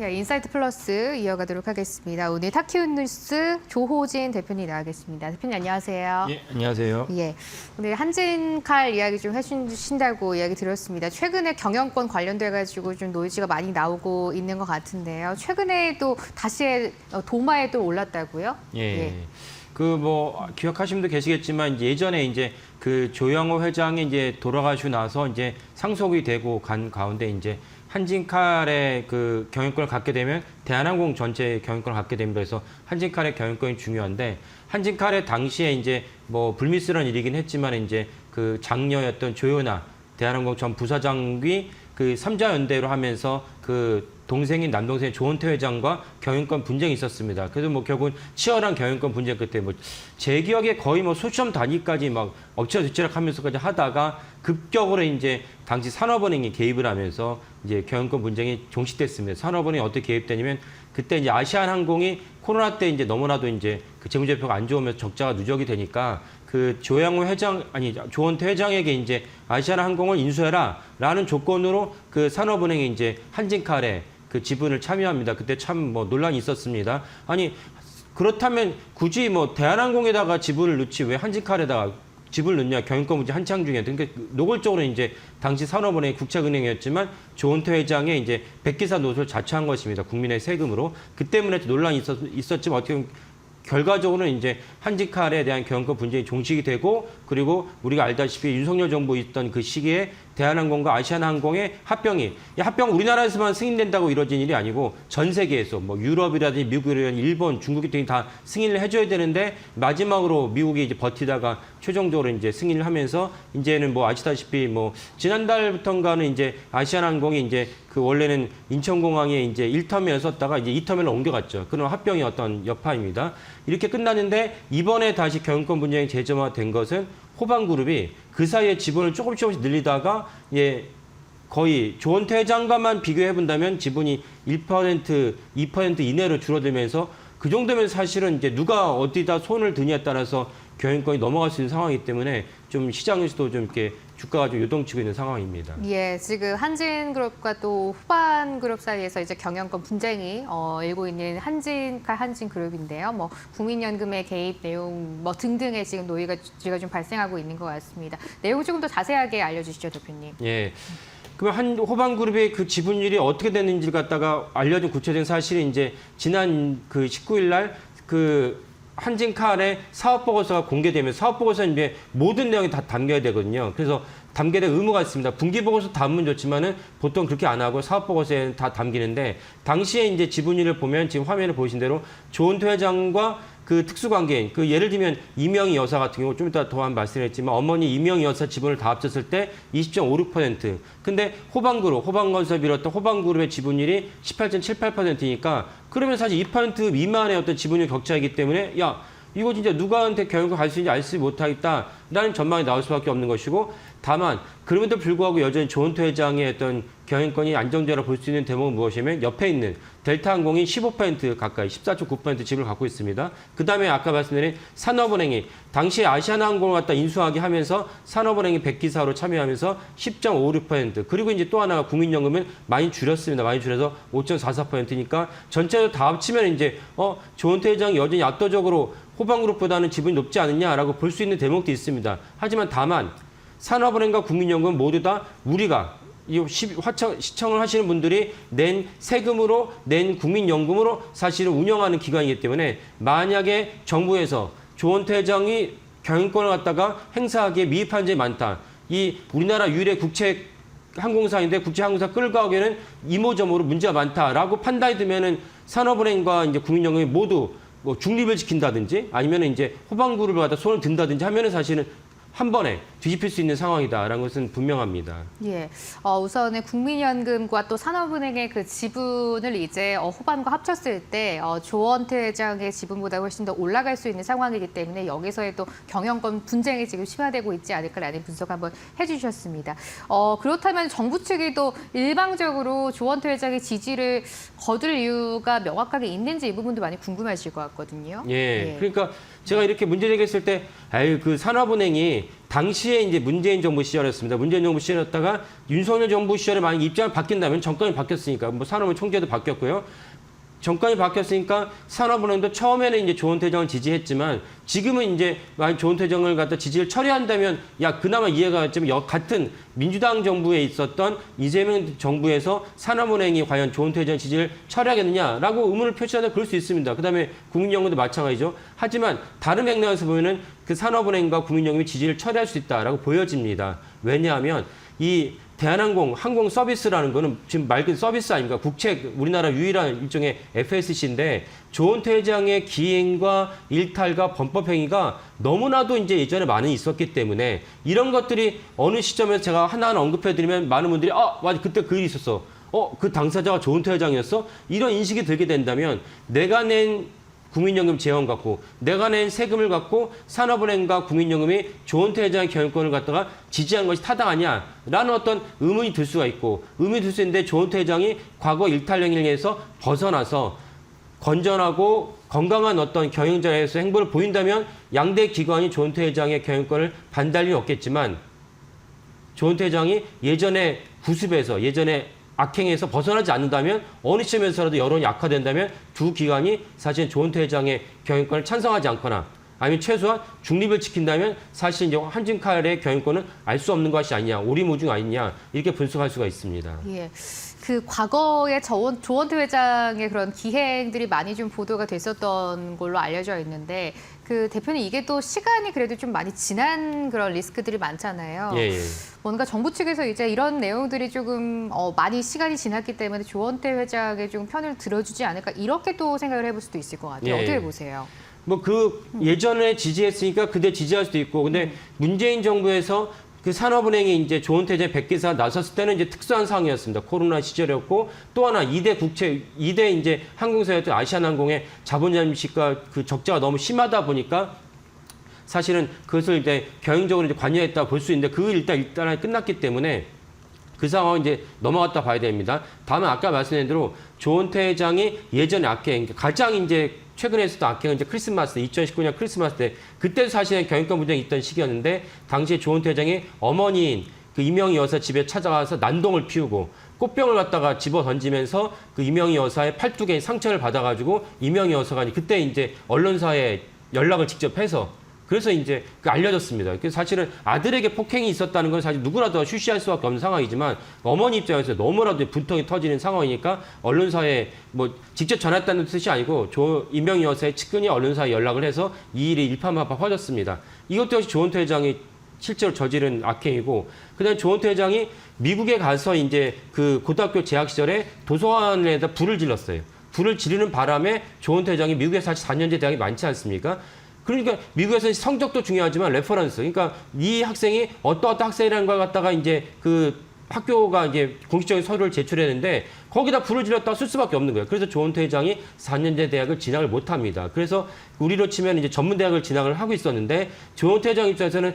인사이트 플러스 이어가도록 하겠습니다. 오늘 타키우뉴스 조호진 대표님 나가겠습니다. 대표님 안녕하세요. 예, 안녕하세요. 예, 오늘 한진칼 이야기 좀 해주신다고 이야기 들었습니다. 최근에 경영권 관련돼 가지고 좀 노이즈가 많이 나오고 있는 것 같은데요. 최근에도 다시 도마에 또 올랐다고요? 예. 그 뭐 기억하시는 분도 계시겠지만 예전에 이제 그 조영호 회장이 이제 돌아가시고 나서 이제 상속이 되고 간 가운데 이제 한진칼의 그 경영권을 갖게 되면 대한항공 전체 경영권을 갖게 됩니다. 그래서 한진칼의 경영권이 중요한데 한진칼의 당시에 이제 뭐 불미스러운 일이긴 했지만 이제 그 장녀였던 조연아 대한항공 전 부사장이 그 삼자연대로 하면서 그 동생인 남동생의 조원태 회장과 경영권 분쟁이 있었습니다. 그래서 뭐 결국은 치열한 경영권 분쟁 끝에 뭐 제 기억에 거의 뭐 수천 단위까지 막 엎치락뒤치락 하면서까지 하다가 급격으로 이제 당시 산업은행이 개입을 하면서 이제 경영권 분쟁이 종식됐습니다. 산업은행이 어떻게 개입되냐면 그때 이제 아시아나항공이 코로나 때 이제 너무나도 이제 그 재무제표가 안 좋으면서 적자가 누적이 되니까 그 조양호 회장 아니 조원태 회장에게 이제 아시아나항공을 인수해라라는 조건으로 그 산업은행이 이제 한진칼에 그 지분을 참여합니다. 그때 참 뭐 논란이 있었습니다. 아니 그렇다면 굳이 뭐 대한항공에다가 지분을 넣지 왜 한진칼에다가 지분을 넣냐 경영권 문제 한창 중에 그러니까 노골적으로 이제 당시 산업은행이 국책은행이었지만 조원태 회장의 이제 백기사 노선을 자처한 것입니다. 국민의 세금으로 그 때문에 논란이 있었지만 어떻게 보면 결과적으로는 이제 한진칼에 대한 경영권 분쟁이 종식이 되고 그리고 우리가 알다시피 윤석열 정부 있던 그 시기에 대한항공과 아시아나항공의 합병이 이 합병 우리나라에서만 승인된다고 이루어진 일이 아니고 전 세계에서 뭐 유럽이라든지 미국이라든지 일본, 중국이 등이 다 승인을 해줘야 되는데 마지막으로 미국이 이제 버티다가 최종적으로 이제 승인을 하면서 이제는 뭐 아시다시피 뭐 지난달부터인가는 이제 아시아나항공이 이제 그 원래는 인천공항에 이제 1터미널 썼다가 이제 2터미널 옮겨갔죠. 그런 합병의 어떤 여파입니다. 이렇게 끝났는데 이번에 다시 경영권 분쟁이 재점화된 것은 호반그룹이 그 사이에 지분을 조금씩 늘리다가 거의 조원태 회장과만 비교해 본다면 지분이 1%, 2% 이내로 줄어들면서 그 정도면 사실은 이제 누가 어디다 손을 드냐에 따라서 경영권이 넘어갈 수 있는 상황이기 때문에 좀 시장에서도 좀 이렇게 주가가 좀 요동치고 있는 상황입니다. 예, 지금 한진그룹과 또 후반그룹 사이에서 이제 경영권 분쟁이 일고 있는 한진칼 한진그룹인데요. 뭐 국민연금의 개입 내용 뭐 등등의 지금 노이가 좀 발생하고 있는 것 같습니다. 내용 조금 더 자세하게 알려주시죠, 대표님. 예. 그러면 호반그룹의 그 지분율이 어떻게 됐는지를 갖다가 알려준 구체적인 사실이 이제 지난 그 19일 날 그 한진칼의 사업보고서가 공개되면 사업보고서는 이제 모든 내용이 다 담겨야 되거든요. 그래서 담겨야 될 의무가 있습니다. 분기보고서 담으면 좋지만은 보통 그렇게 안 하고 사업보고서에 다 담기는데 당시에 이제 지분율을 보면 지금 화면을 보신 대로 조은태 회장과 그 특수관계인, 그 예를 들면 이명희 여사 같은 경우 좀 이따 더 한 말씀했지만 어머니 이명희 여사 지분을 다 합쳤을 때 20.56%. 근데 호반건설 비롯한 호반그룹의 지분율이 18.78%니까 그러면 사실 2% 미만의 어떤 지분율 격차이기 때문에 야, 이거 진짜 누구한테 경영권 갈 수 있는지 알지 못하겠다라는 전망이 나올 수밖에 없는 것이고 다만 그럼에도 불구하고 여전히 조원태 회장의 어떤 경영권이 안정적으로 볼 수 있는 대목은 무엇이냐면 옆에 있는 델타항공이 15% 가까이 14.9% 지분을 갖고 있습니다. 그다음에 아까 말씀드린 산업은행이 당시에 아시아나항공을 갖다 인수하게 하면서 산업은행이 백기사로 참여하면서 10.56% 그리고 이제 또 하나가 국민연금은 많이 줄였습니다. 많이 줄여서 5.44%니까 전체로 다 합치면 이제 조원태 회장이 여전히 압도적으로 호반그룹보다는 지분이 높지 않느냐라고 볼 수 있는 대목도 있습니다. 하지만 다만 산업은행과 국민연금 모두 다 우리가 시청을 하시는 분들이 낸 세금으로 낸 국민연금으로 사실은 운영하는 기관이기 때문에 만약에 정부에서 조원태 회장이 경영권을 갖다가 행사하기에 미흡한 점이 많다. 이 우리나라 유일의 국책 항공사인데 국제항공사 끌고 가기에는 이모저모로 문제가 많다라고 판단이 되면은 산업은행과 이제 국민연금이 모두 뭐 중립을 지킨다든지 아니면 이제 호반그룹을 갖다 손을 든다든지 하면은 사실은 한 번에 뒤집힐 수 있는 상황이다라는 것은 분명합니다. 예, 우선은 국민연금과 또 산업은행의 그 지분을 이제 호반과 합쳤을 때 조원태 회장의 지분보다 훨씬 더 올라갈 수 있는 상황이기 때문에 여기서의 또 경영권 분쟁이 지금 심화되고 있지 않을까라는 분석 한번 해주셨습니다. 그렇다면 정부 측이 또 일방적으로 조원태 회장의 지지를 거둘 이유가 명확하게 있는지 이 부분도 많이 궁금하실 것 같거든요. 예. 그러니까 제가 이렇게 문제 제기했을 때, 그 산업은행이 당시에 이제 문재인 정부 시절이었습니다. 문재인 정부 시절이었다가 윤석열 정부 시절에 만약 입장이 바뀐다면 정권이 바뀌었으니까 뭐 산업은 총재도 바뀌었고요. 정권이 바뀌었으니까 산업은행도 처음에는 이제 조원태정을 지지했지만 지금은 이제 만약 조원태정을 갖다 지지를 처리한다면 야 그나마 이해가 갔지만 같은 민주당 정부에 있었던 이재명 정부에서 산업은행이 과연 조원태정 지지를 처리하겠느냐라고 의문을 표시하다 그럴 수 있습니다. 그다음에 국민연금도 마찬가지죠. 하지만 다른 맥락에서 보면은 그 산업은행과 국민연금이 지지를 처리할 수 있다라고 보여집니다. 왜냐하면 이 대한항공 항공 서비스라는 거는 지금 말 그대로 서비스 아닙니까? 우리나라 유일한 일종의 FSC인데 조원태 회장의 기행과 일탈과 범법 행위가 너무나도 이제 예전에 많이 있었기 때문에 이런 것들이 어느 시점에서 제가 하나하나 언급해드리면 많은 분들이 맞아 그때 그 일이 있었어. 그 당사자가 조원태 회장이었어? 이런 인식이 들게 된다면 내가 낸 국민연금 재원 갖고 내가 낸 세금을 갖고 산업은행과 국민연금이 조원태 회장의 경영권을 갖다가 지지한 것이 타당하냐라는 어떤 의문이 들 수가 있고 의문이 들 수 있는데 조원태 회장이 과거 일탈행위에서 벗어나서 건전하고 건강한 어떤 경영자에서 행보를 보인다면 양대 기관이 조원태 회장의 경영권을 반대할 일은 없겠지만 조원태 회장이 예전에 구습에서 예전에 악행에서 벗어나지 않는다면 어느 시점에서라도 여론이 악화된다면 두 기관이 사실 조원태 회장의 경영권을 찬성하지 않거나 아니면 최소한 중립을 지킨다면 사실 이제 한진칼의 경영권은 알 수 없는 것이 아니냐, 오리무중 아니냐 이렇게 분석할 수가 있습니다. 예. 그 과거에 조원태 회장의 그런 기행들이 많이 좀 보도가 됐었던 걸로 알려져 있는데 그 대표님 이게 또 시간이 그래도 좀 많이 지난 그런 리스크들이 많잖아요. 예, 예. 뭔가 정부 측에서 이제 이런 내용들이 조금 많이 시간이 지났기 때문에 조원태 회장의 좀 편을 들어주지 않을까 이렇게 또 생각을 해볼 수도 있을 것 같아요. 예, 어떻게 예. 보세요? 뭐 그 예전에 지지했으니까 그때 지지할 수도 있고 근데 문재인 정부에서 그 산업은행이 이제 조원태 회장 100기사 나섰을 때는 이제 특수한 상황이었습니다. 코로나 시절이었고 또 하나 2대 이제 항공사였던 아시아나항공의 자본 잠식과 그 적자가 너무 심하다 보니까 사실은 그것을 이제 경영적으로 이제 관여했다 볼 수 있는데 그 일단 끝났기 때문에 그 상황은 이제 넘어갔다 봐야 됩니다. 다만 아까 말씀드린 대로 조원태 회장이 예전에 악행, 가장 이제 최근에 했었던 악행은 이제 크리스마스, 2019년 크리스마스 때 그때도 사실은 경영권 분쟁이 있던 시기였는데 당시에 조원태 회장이 어머니인 그 이명희 여사 집에 찾아가서 난동을 피우고 꽃병을 갖다가 집어 던지면서 그 이명희 여사의 팔뚝에 상처를 받아가지고 이명희 여사가 그때 이제 언론사에 연락을 직접 해서 그래서 이제 알려졌습니다. 그래서 사실은 아들에게 폭행이 있었다는 건 사실 누구라도 쉬쉬할 수밖에 없는 상황이지만 어머니 입장에서 너무나도 분통이 터지는 상황이니까 언론사에 뭐 직접 전했다는 뜻이 아니고 이명희 여사의 측근이 언론사에 연락을 해서 이 일이 일파만파 퍼졌습니다. 이것도 역시 조원태 회장이 실제로 저지른 악행이고 그다음에 조원태 회장이 미국에 가서 이제 그 고등학교 재학 시절에 도서관에다 불을 질렀어요. 불을 지르는 바람에 조원태 회장이 미국에 사실 4년제 대학이 많지 않습니까? 그러니까 미국에서는 성적도 중요하지만 레퍼런스, 그러니까 이 학생이 어떠한 학생이라는 걸 갖다가 이제 그 학교가 이제 공식적인 서류를 제출했는데 거기다 불을 질렀다가 쓸 수밖에 없는 거예요. 그래서 조원태 회장이 4년제 대학을 진학을 못합니다. 그래서 우리로 치면 이제 전문대학을 진학을 하고 있었는데 조원태 회장 입장에서는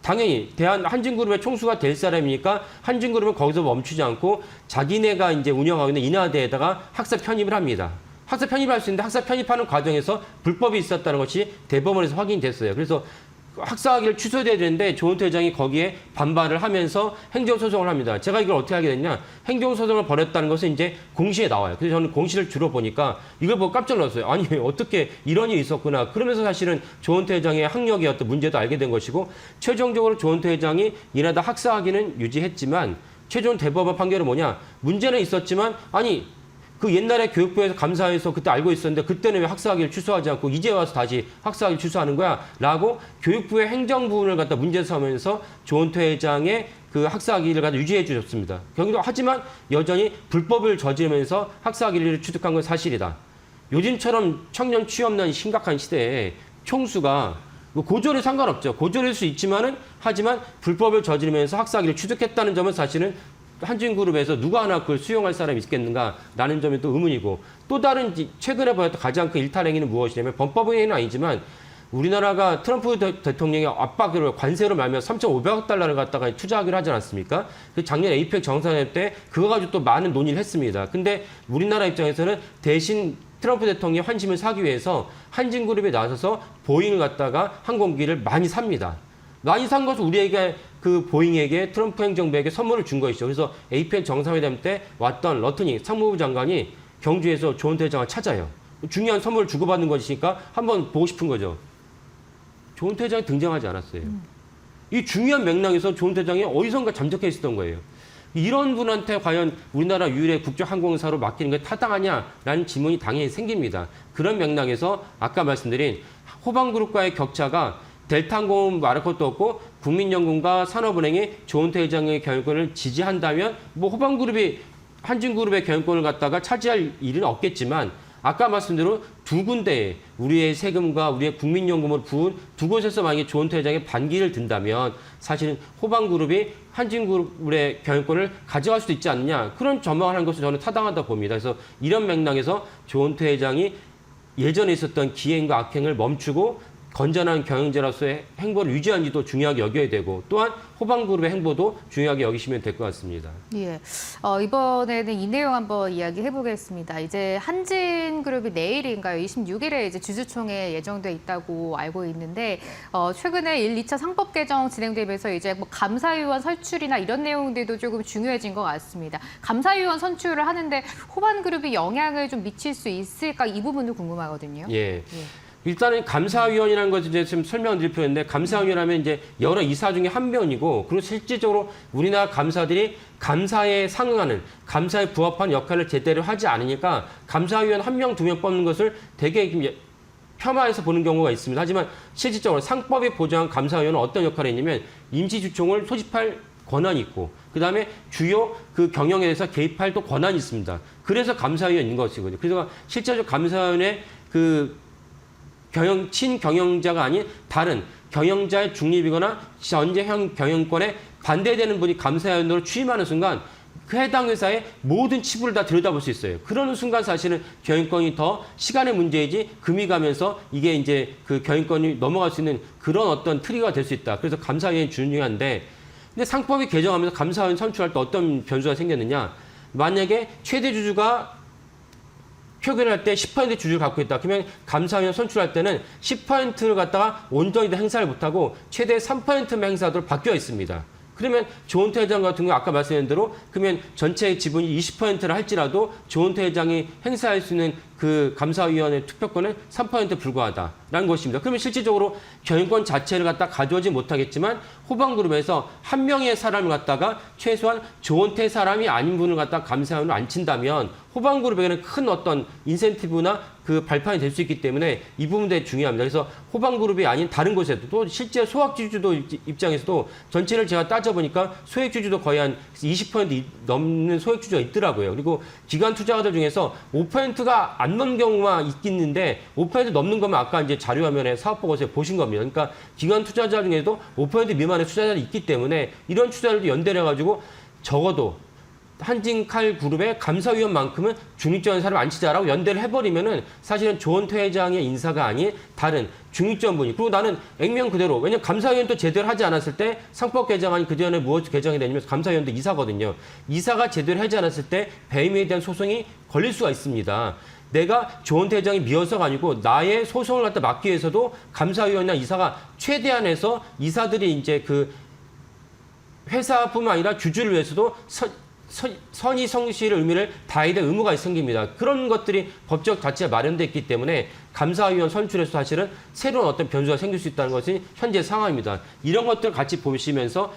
당연히 한진그룹의 총수가 될 사람이니까 한진그룹은 거기서 멈추지 않고 자기네가 이제 운영하고 있는 인하대에다가 학사 편입을 합니다. 학사 편입할 수 있는데 학사 편입하는 과정에서 불법이 있었다는 것이 대법원에서 확인이 됐어요. 그래서 학사학위를 취소해야 되는데 조원태 회장이 거기에 반발을 하면서 행정소송을 합니다. 제가 이걸 어떻게 하게 됐냐? 행정소송을 벌였다는 것은 이제 공시에 나와요. 그래서 저는 공시를 주로 보니까 이걸 보고 깜짝 놀랐어요. 아니 어떻게 이런 일이 있었구나. 그러면서 사실은 조원태 회장의 학력의 어떤 문제도 알게 된 것이고 최종적으로 조원태 회장이 이나다 학사학위는 유지했지만 최종 대법원 판결은 뭐냐? 문제는 있었지만 아니 그 옛날에 교육부에서 감사해서 그때 알고 있었는데 그때는 왜 학사학위를 취소하지 않고 이제 와서 다시 학사학위를 취소하는 거야? 라고 교육부의 행정부분을 갖다 문제 삼으면서 조원태 회장의 그 학사학위를 갖다 유지해 주셨습니다. 하지만 여전히 불법을 저지르면서 학사학위를 취득한 건 사실이다. 요즘처럼 청년 취업난이 심각한 시대에 총수가 뭐 고졸에 상관없죠. 고졸일 수 있지만은 하지만 불법을 저지르면서 학사학위를 취득했다는 점은 사실은 한진그룹에서 누가 하나 그걸 수용할 사람이 있겠는가라는 점이 또 의문이고 또 다른 최근에 보였던 가장 큰 일탈행위는 무엇이냐면 범법행위는 아니지만 우리나라가 트럼프 대통령의 압박으로 관세로 말미암아 3,500억 달러를 갖다가 투자하기로 하지 않았습니까? 작년 에이펙 정상회의 때 그거 가지고 또 많은 논의를 했습니다. 근데 우리나라 입장에서는 대신 트럼프 대통령의 환심을 사기 위해서 한진그룹에 나서서 보잉을 갖다가 항공기를 많이 삽니다. 많이 산 것을 우리에게 그 보잉에게 트럼프 행정부에게 선물을 준 것이죠. 그래서 APEC 정상회담 때 왔던 러트닉 상무부 장관이 경주에서 조원태 회장을 찾아요. 중요한 선물을 주고받는 것이니까 한번 보고 싶은 거죠. 조원태 회장이 등장하지 않았어요. 이 중요한 맥락에서 조원태 회장이 어디선가 잠적해 있었던 거예요. 이런 분한테 과연 우리나라 유일의 국제항공사로 맡기는 게 타당하냐라는 질문이 당연히 생깁니다. 그런 맥락에서 아까 말씀드린 호방그룹과의 격차가 델타항공은 말할 것도 없고 국민연금과 산업은행이 조원태 회장의 경영권을 지지한다면 뭐 호방그룹이 한진그룹의 경영권을 갖다가 차지할 일은 없겠지만 아까 말씀대로 두 군데 우리의 세금과 우리의 국민연금을 부은 두 곳에서 만약에 조원태 회장의 반기를 든다면 사실은 호방그룹이 한진그룹의 경영권을 가져갈 수도 있지 않느냐 그런 전망을 하는 것이 저는 타당하다 봅니다. 그래서 이런 맥락에서 조원태 회장이 예전에 있었던 기행과 악행을 멈추고 건전한 경영자로서의 행보를 유지하는지도 중요하게 여겨야 되고 또한 호방그룹의 행보도 중요하게 여기시면 될 것 같습니다. 예. 이번에는 이 내용 한번 이야기해 보겠습니다. 이제 한진그룹이 내일인가요? 26일에 이제 주주총회 예정돼 있다고 알고 있는데 최근에 1, 2차 상법 개정 진행되면서 이제 뭐 감사위원 설출이나 이런 내용들도 조금 중요해진 것 같습니다. 감사위원 선출을 하는데 호반그룹이 영향을 좀 미칠 수 있을까 이 부분도 궁금하거든요. 예. 일단은 감사위원이라는 것을 이제 지금 설명드릴 필요한데 감사위원하면 이제 여러 이사 중에 한 명이고 그리고 실질적으로 우리나라 감사들이 감사에 상응하는 감사에 부합한 역할을 제대로 하지 않으니까 감사위원 한 명, 두 명 뽑는 것을 되게 폄하해서 보는 경우가 있습니다. 하지만 실질적으로 상법이 보장한 감사위원은 어떤 역할을 했냐면 임시주총을 소집할 권한이 있고 그다음에 주요 그 경영에 대해서 개입할 또 권한이 있습니다. 그래서 감사위원인 것이거든요. 그래서 실제로 감사위원의 그 친경영자가 아닌 다른 경영자의 중립이거나 전제형 경영권에 반대되는 분이 감사위원으로 취임하는 순간 그 해당 회사의 모든 치부를 다 들여다볼 수 있어요. 그러는 순간 사실은 경영권이 더 시간의 문제이지 금이 가면서 이게 이제 그 경영권이 넘어갈 수 있는 그런 어떤 트리거가 될 수 있다. 그래서 감사위원이 중요한데 근데 상법이 개정하면서 감사위원 선출할 때 어떤 변수가 생겼느냐. 만약에 최대 주주가 표결을 할 때 10% 주주를 갖고 있다. 그러면 감사위원 선출할 때는 10%를 갖다가 온전히 다 행사를 못하고 최대 3%만 행사하도록 바뀌어 있습니다. 그러면 조원태 회장 같은 경우 아까 말씀드린 대로 그러면 전체 지분이 20%를 할지라도 조원태 회장이 행사할 수 있는 그 감사위원회 투표권은 3%에 불과하다라는 것입니다. 그러면 실질적으로 경영권 자체를 갖다 가져오지 못하겠지만 호방그룹에서 한 명의 사람을 갖다가 최소한 조원태 사람이 아닌 분을 갖다 감사위원으로 앉힌다면 호방그룹에게는 큰 어떤 인센티브나 그 발판이 될 수 있기 때문에 이 부분도 되게 중요합니다. 그래서 호방그룹이 아닌 다른 곳에도 또 실제 소액주주도 입장에서도 전체를 제가 따져보니까 소액주주도 거의 한 20% 넘는 소액주주가 있더라고요. 그리고 기관 투자자들 중에서 5%가 안 넘는 경우가 있겠는데 5% 넘는 거면 아까 이제 자료화면에 사업보고서에 보신 겁니다. 그러니까 기관 투자자 중에도 5% 미만의 투자자들이 있기 때문에 이런 투자자들도 연대를 해가지고 적어도 한진칼 그룹의 감사위원만큼은 중립적인 사람을 앉히자라고 연대를 해버리면은 사실은 조원태 회장의 인사가 아닌 다른 중립적인 분이 그리고 나는 액면 그대로 왜냐면 감사위원도 제대로 하지 않았을 때 상법 개정안이 그 전에 무엇 개정이 되냐면 감사위원도 이사거든요. 이사가 제대로 하지 않았을 때 배임에 대한 소송이 걸릴 수가 있습니다. 내가 조원태 회장이 미워서가 아니고 나의 소송을 갖다 막기 위해서도 감사위원이나 이사가 최대한해서 이사들이 이제 그 회사뿐만 아니라 주주를 위해서도 선의 성실의 의미를 다해야 될 의무가 생깁니다. 그런 것들이 법적 자체가 마련되어 있기 때문에 감사위원 선출에서 사실은 새로운 어떤 변수가 생길 수 있다는 것이 현재 상황입니다. 이런 것들을 같이 보시면서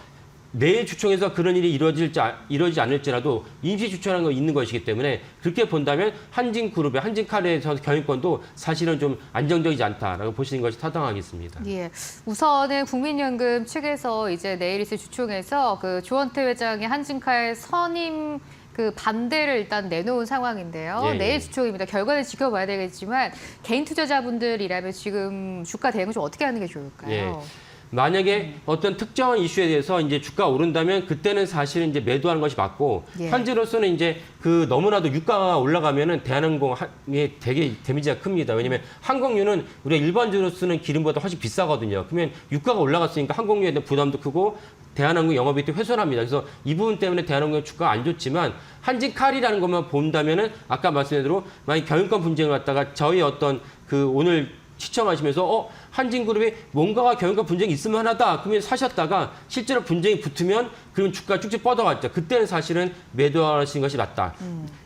내일 주총에서 그런 일이 이루어지지 않을지라도 임시주총이라는 거 있는 것이기 때문에 그렇게 본다면 한진그룹의 한진칼의 경영권도 사실은 좀 안정적이지 않다라고 보시는 것이 타당하겠습니다. 예, 우선은 국민연금 측에서 이제 내일 있을 주총에서 그 조원태 회장의 한진칼 선임 그 반대를 일단 내놓은 상황인데요. 예, 예. 내일 주총입니다. 결과는 지켜봐야 되겠지만 개인 투자자분들이라면 지금 주가 대응을 좀 어떻게 하는 게 좋을까요? 예. 만약에 어떤 특정한 이슈에 대해서 이제 주가가 오른다면 그때는 사실은 이제 매도하는 것이 맞고 예. 현재로서는 이제 그 너무나도 유가가 올라가면은 대한항공에 되게 데미지가 큽니다. 왜냐면 항공유는 우리가 일반적으로 쓰는 기름보다 훨씬 비싸거든요. 그러면 유가가 올라갔으니까 항공유에 대한 부담도 크고 대한항공 영업이익도 훼손합니다. 그래서 이 부분 때문에 대한항공 주가가 안 좋지만 한진칼이라는 것만 본다면은 아까 말씀드린 대로 만약 경영권 분쟁을 갖다가 저희 어떤 그 오늘 시청하시면서 한진그룹이 뭔가가 경영권 분쟁이 있으면 하다. 그러면 사셨다가 실제로 분쟁이 붙으면 그러면 주가 쭉쭉 뻗어갔죠. 그때는 사실은 매도하시는 것이 낫다.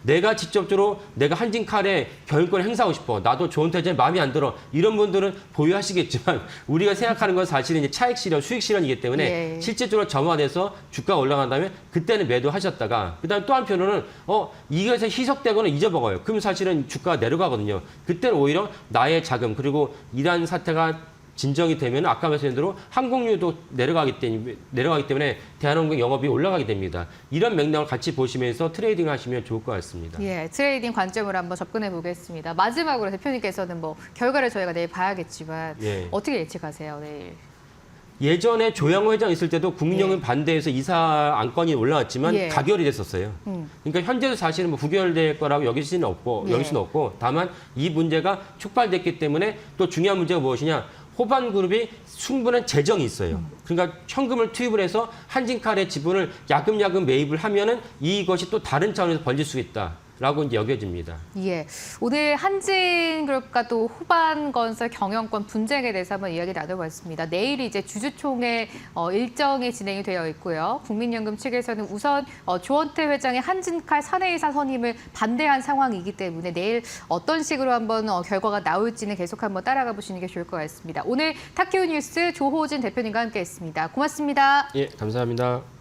내가 직접적으로 내가 한진칼에 경영권을 행사하고 싶어. 나도 좋은 퇴장에 마음에 안 들어. 이런 분들은 보유하시겠지만 우리가 생각하는 건 사실은 이제 차익 실현, 수익 실현이기 때문에 예. 실질적으로 점화돼서 주가가 올라간 다음에 그때는 매도하셨다가 그다음에 또 한편으로는 이것에 희석되거나 잊어먹어요. 그럼 사실은 주가가 내려가거든요. 그때는 오히려 나의 자금 그리고 이란 사태가 진정이 되면 아까 말씀드린 대로 항공료도 내려가기 때문에 대한항공 영업이 올라가게 됩니다. 이런 맥락을 같이 보시면서 트레이딩 하시면 좋을 것 같습니다. 예, 트레이딩 관점으로 한번 접근해 보겠습니다. 마지막으로 대표님께서는 뭐 결과를 저희가 내일 봐야겠지만 예. 어떻게 예측하세요, 내일? 예전에 조양호 회장 있을 때도 국민연금 반대해서 이사 안건이 올라왔지만 예. 가결이 됐었어요. 그러니까 현재도 사실은 뭐 부결될 거라고 여길 수는 없고 다만 이 문제가 촉발됐기 때문에 또 중요한 문제가 무엇이냐. 호반그룹이 충분한 재정이 있어요. 그러니까 현금을 투입을 해서 한진칼의 지분을 야금야금 매입을 하면은 이것이 또 다른 차원에서 벌릴 수 있다라고 이제 여겨집니다. 예, 오늘 한진그룹과 또 호반건설 경영권 분쟁에 대해서 한번 이야기 나눠봤습니다. 내일 이제 주주총회 일정이 진행이 되어 있고요. 국민연금 측에서는 우선 조원태 회장의 한진칼 사내이사 선임을 반대한 상황이기 때문에 내일 어떤 식으로 한번 결과가 나올지는 계속 한번 따라가 보시는 게 좋을 것 같습니다. 오늘 타키오 뉴스 조호진 대표님과 함께했습니다. 고맙습니다. 예, 감사합니다.